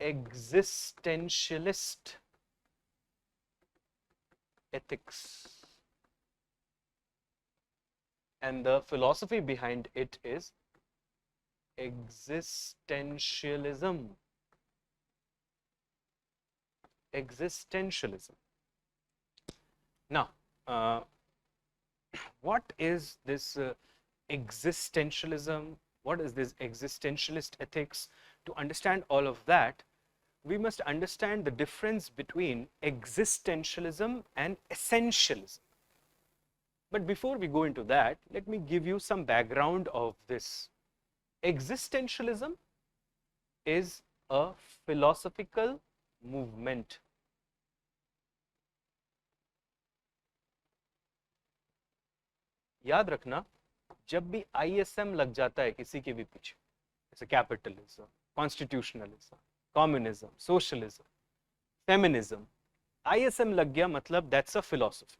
existentialist ethics. And the philosophy behind it is existentialism. Existentialism. Now, what is this existentialism? What is this existentialist ethics? To understand all of that, we must understand the difference between existentialism and essentialism. But before we go into that, let me give you some background of this. Existentialism is a philosophical movement. याद रखना, जब भी ISM लग जाता है किसी के भी पीछे, जैसे capitalism, constitutionalism, communism, socialism, feminism, ISM लग गया मतलब that's a philosophy.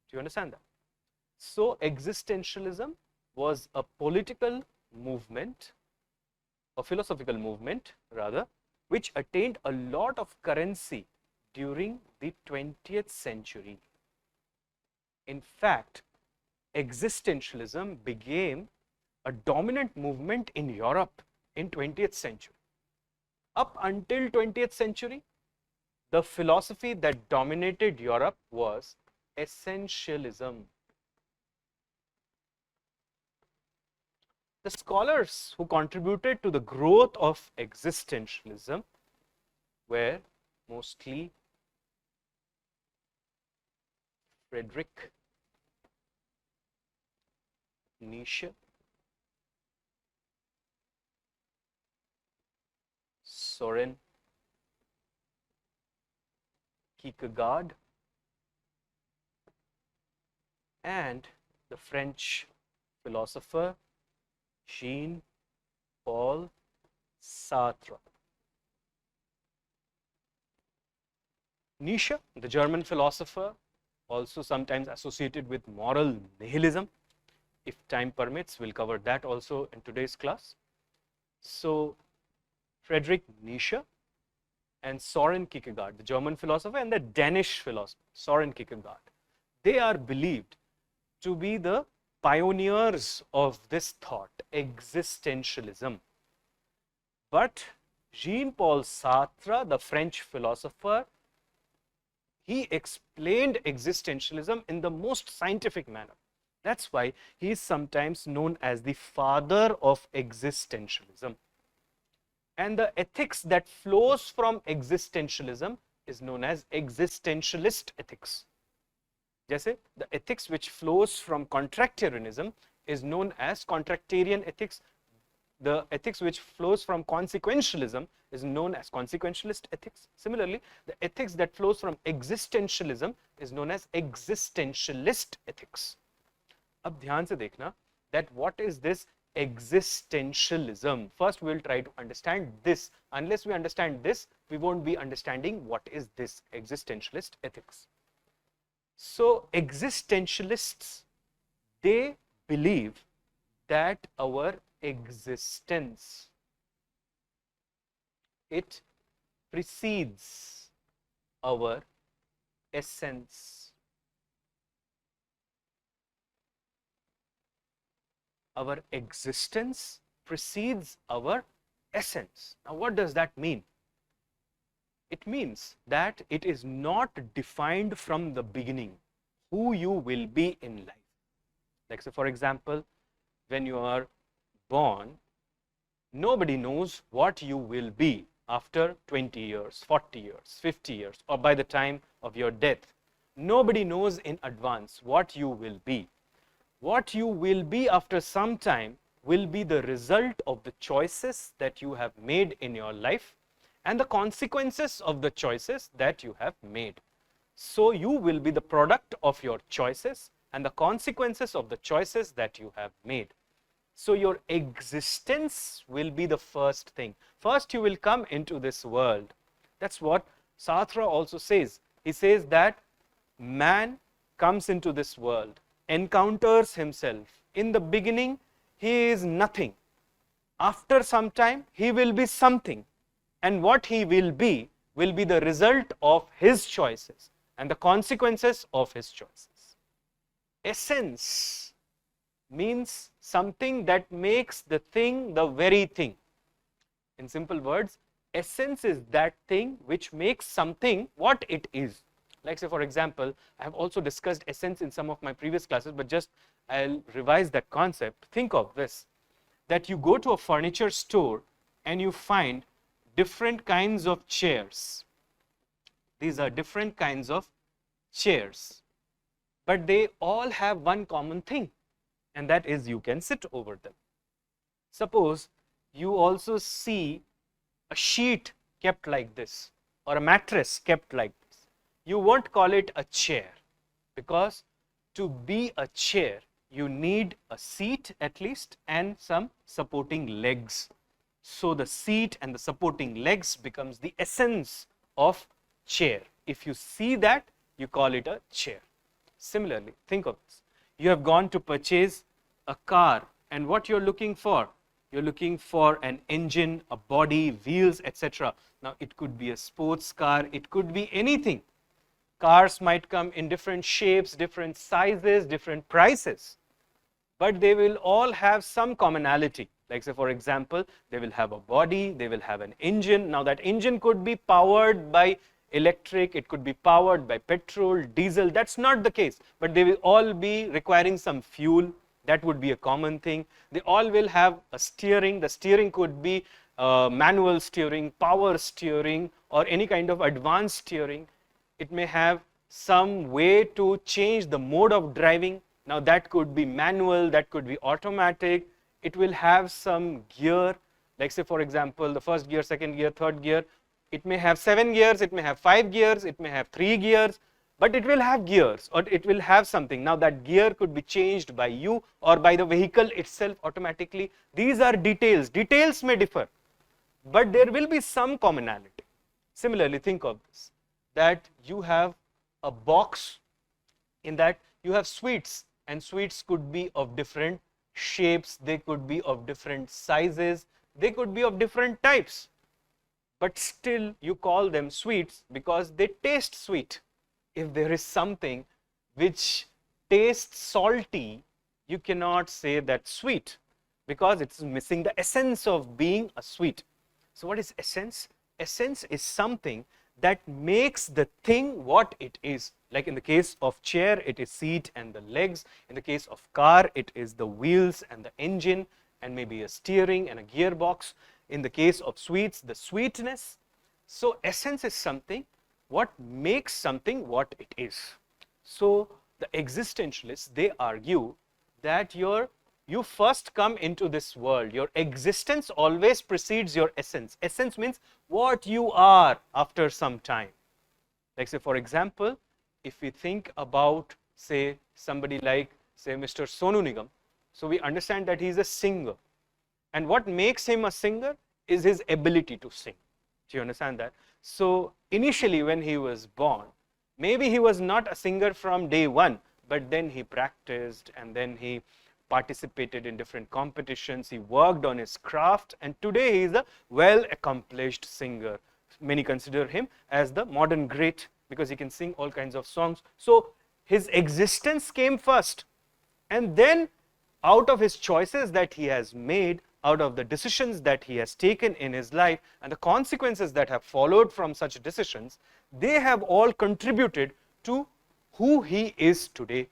Do you understand that? So existentialism was a political movement, a philosophical movement rather, which attained a lot of currency during the 20th century. In fact, existentialism became a dominant movement in Europe in 20th century. Up until 20th century, the philosophy that dominated Europe was essentialism. The scholars who contributed to the growth of existentialism were mostly Friedrich, Nietzsche, Soren Kierkegaard, and the French philosopher Jean-Paul Sartre. Nietzsche, the German philosopher, also sometimes associated with moral nihilism. If time permits, we'll cover that also in today's class. So, Friedrich Nietzsche and Soren Kierkegaard, the German philosopher, and the Danish philosopher, Soren Kierkegaard, they are believed to be the pioneers of this thought, existentialism. But Jean-Paul Sartre, the French philosopher, he explained existentialism in the most scientific manner. That's why he is sometimes known as the father of existentialism. And the ethics that flows from existentialism is known as existentialist ethics. जैसे the ethics which flows from contractarianism is known as contractarian ethics. The ethics which flows from consequentialism is known as consequentialist ethics. Similarly, the ethics that flows from existentialism is known as existentialist ethics. अब ध्यान से देखना that what is this existentialism. First we will try to understand this. Unless we understand this, we won't be understanding what is this existentialist ethics. So existentialists, they believe that our existence, it precedes our essence. Our existence precedes our essence. Now, what does that mean? It means that it is not defined from the beginning who you will be in life. Like, say, for example, when you are born, nobody knows what you will be after 20 years, 40 years, 50 years, or by the time of your death. Nobody knows in advance what you will be. What you will be after some time will be the result of the choices that you have made in your life and the consequences of the choices that you have made. So you will be the product of your choices and the consequences of the choices that you have made. So your existence will be the first thing. First you will come into this world. That's what Sartre also says. He says that man comes into this world, encounters himself. In the beginning, he is nothing. After some time, he will be something. and what he will be the result of his choices and the consequences of his choices. Essence means something that makes the thing the very thing. In simple words, essence is that thing which makes something what it is. Like say for example, I have also discussed essence in some of my previous classes, but just I'll revise that concept. Think of this, that you go to a furniture store and you find different kinds of chairs. These are different kinds of chairs, but they all have one common thing, and that is you can sit over them. Suppose you also see a sheet kept like this or a mattress kept like this. You won't call it a chair, because to be a chair you need a seat at least and some supporting legs. So the seat and the supporting legs becomes the essence of chair. If you see that, you call it a chair. Similarly, think of this. You have gone to purchase a car, and what you're looking for? You're looking for an engine, a body, wheels, etc. Now it could be a sports car, it could be anything. Cars might come in different shapes, different sizes, different prices, but they will all have some commonality. Like say for example, they will have a body, they will have an engine. Now that engine could be powered by electric, it could be powered by petrol, diesel, that's not the case, but they will all be requiring some fuel. That would be a common thing. They all will have a steering. The steering could be manual steering, power steering, or any kind of advanced steering. It may have some way to change the mode of driving. Now that could be manual, that could be automatic. It will have some gear, like say for example, the first gear, second gear, third gear. It may have 7 gears, it may have 5 gears, it may have 3 gears, but it will have gears, or it will have something. Now that gear could be changed by you or by the vehicle itself automatically. These are details. Details may differ, but there will be some commonality. Similarly, think of this, that you have a box, in that you have sweets, and sweets could be of different shapes, they could be of different sizes, they could be of different types, but still you call them sweets because they taste sweet. If there is something which tastes salty, you cannot say that's sweet, because it's missing the essence of being a sweet. So what is essence? Essence is something that makes the thing what it is. Like in the case of chair, it is seat and the legs. In the case of car, it is the wheels and the engine and maybe a steering and a gearbox. In the case of sweets, the sweetness. So essence is something what makes something what it is. So the existentialists, they argue that you first come into this world. Your existence always precedes your essence. Essence means what you are after some time. Like say for example, if we think about say somebody like say Mr. Sonu Nigam, so we understand that he is a singer, and what makes him a singer is his ability to sing. Do you understand that? So initially when he was born, maybe he was not a singer from day one, but then he practiced and then he participated in different competitions, he worked on his craft, and today he is a well accomplished singer. Many consider him as the modern great because he can sing all kinds of songs. So his existence came first, and then out of his choices that he has made, out of the decisions that he has taken in his life and the consequences that have followed from such decisions, they have all contributed to who he is today.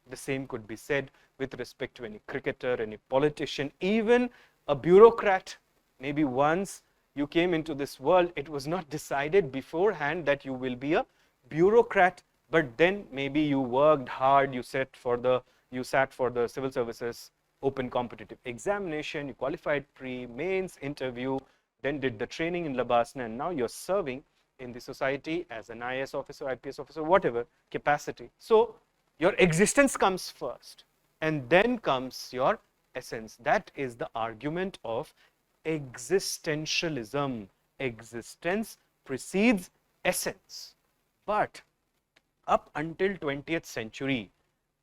The same could be said with respect to any cricketer, any politician, even a bureaucrat. Maybe once you came into this world, it was not decided beforehand that you will be a bureaucrat, but then maybe you worked hard, you sat for the civil services open competitive examination, you qualified pre, mains, interview, then did the training in Labasna, and now you're serving in the society as an IAS officer, IPS officer, whatever capacity. So your existence comes first, and then comes your essence. That is the argument of existentialism. Existence precedes essence. But up until 20th century,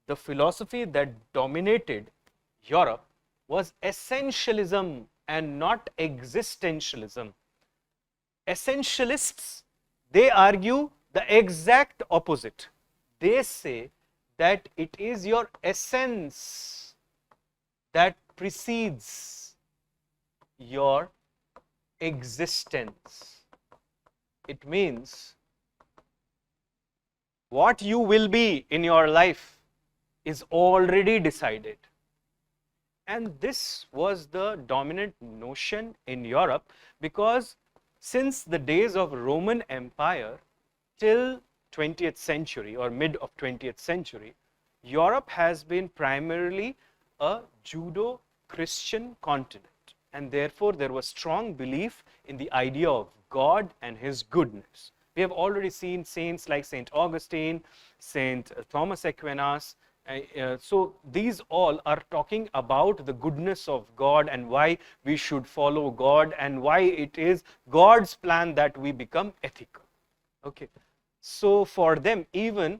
the philosophy that dominated Europe was essentialism and not existentialism. Essentialists, they argue the exact opposite. They say that it is your essence that precedes your existence. It means what you will be in your life is already decided. And this was the dominant notion in Europe, because since the days of Roman Empire till 20th century or mid of 20th century, Europe has been primarily a Judo-Christian continent, and therefore there was strong belief in the idea of God and his goodness. We have already seen saints like Saint Augustine, Saint Thomas Aquinas. So these all are talking about the goodness of God and why we should follow God and why it is God's plan that we become ethical. Okay. So for them, even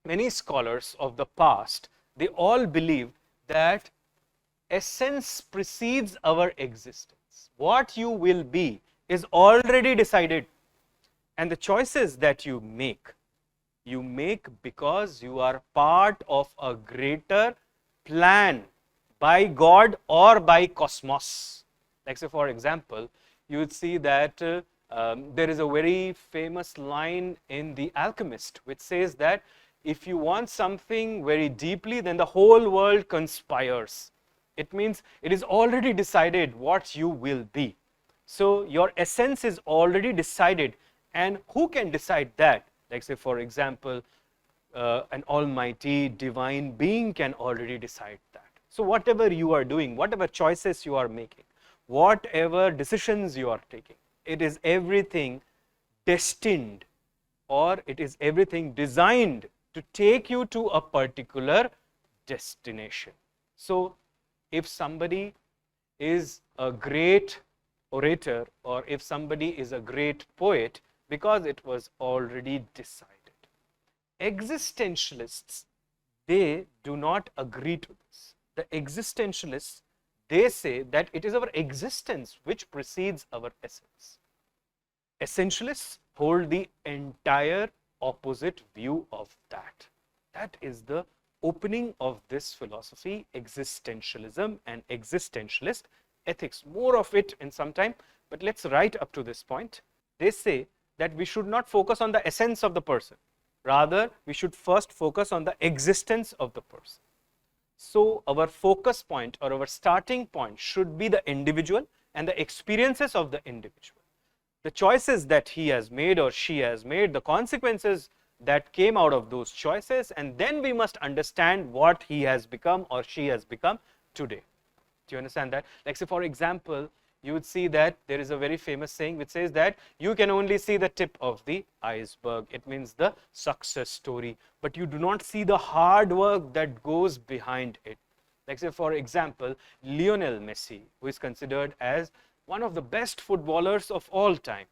many scholars of the past, they all believe that essence precedes our existence. What you will be is already decided, and the choices that you make because you are part of a greater plan by God or by cosmos. Like say for example, you would see that there is a very famous line in The Alchemist which says that if you want something very deeply, then the whole world conspires. It means it is already decided what you will be. So your essence is already decided, and who can decide that? Like say for example, an almighty divine being can already decide that. So whatever you are doing, whatever choices you are making, whatever decisions you are taking, it is everything destined, or it is everything designed to take you to a particular destination. So if somebody is a great orator, or if somebody is a great poet, because it was already decided. Existentialists, they do not agree to this. The existentialists, they say that it is our existence which precedes our essence. Essentialists hold the entire opposite view of that. That is the opening of this philosophy, existentialism and existentialist ethics. More of it in some time, but let's right up to this point. They say that we should not focus on the essence of the person. Rather, we should first focus on the existence of the person. So our focus point or our starting point should be the individual and the experiences of the individual. The choices that he has made or she has made, the consequences that came out of those choices, and then we must understand what he has become or she has become today. Do you understand that? Like say for example, you would see that there is a very famous saying which says that you can only see the tip of the iceberg. It means the success story, but you do not see the hard work that goes behind it. Like say for example, Lionel Messi, who is considered as one of the best footballers of all time.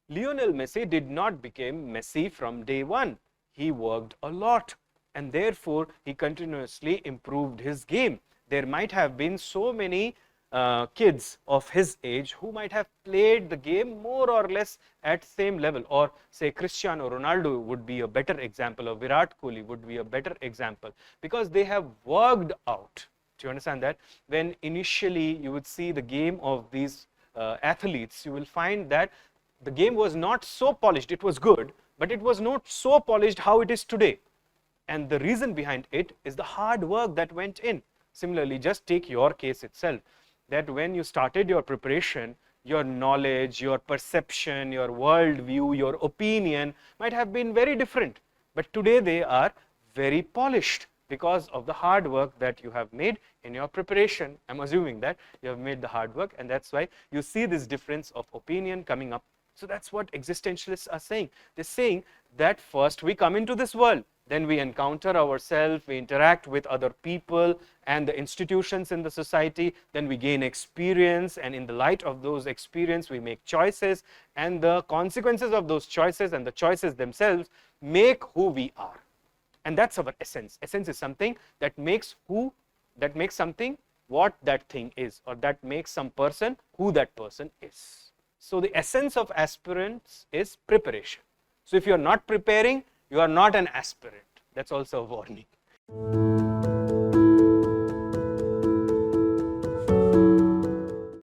Lionel Messi did not become Messi from day one. He worked a lot, and therefore he continuously improved his game. There might have been so many kids of his age who might have played the game more or less at same level, or say Cristiano Ronaldo would be a better example, or Virat Kohli would be a better example, because they have worked out. Do you understand that? When initially you would see the game of these athletes, you will find that the game was not so polished. It was good, but it was not so polished how it is today. And the reason behind it is the hard work that went in. Similarly, just take your case itself, that when you started your preparation, your knowledge, your perception, your worldview, your opinion might have been very different. But today they are very polished because of the hard work that you have made in your preparation. I'm assuming that you have made the hard work, and that's why you see this difference of opinion coming up. So that's what existentialists are saying. They're saying that first we come into this world, then we encounter ourselves, we interact with other people and the institutions in the society, then we gain experience, and in the light of those experiences we make choices, and the consequences of those choices and the choices themselves make who we are. And that's our essence. Essence is something that makes something what that thing is, or that makes some person who that person is. So the essence of aspirants is preparation. So if you are not preparing, you are not an aspirant. That's also a warning.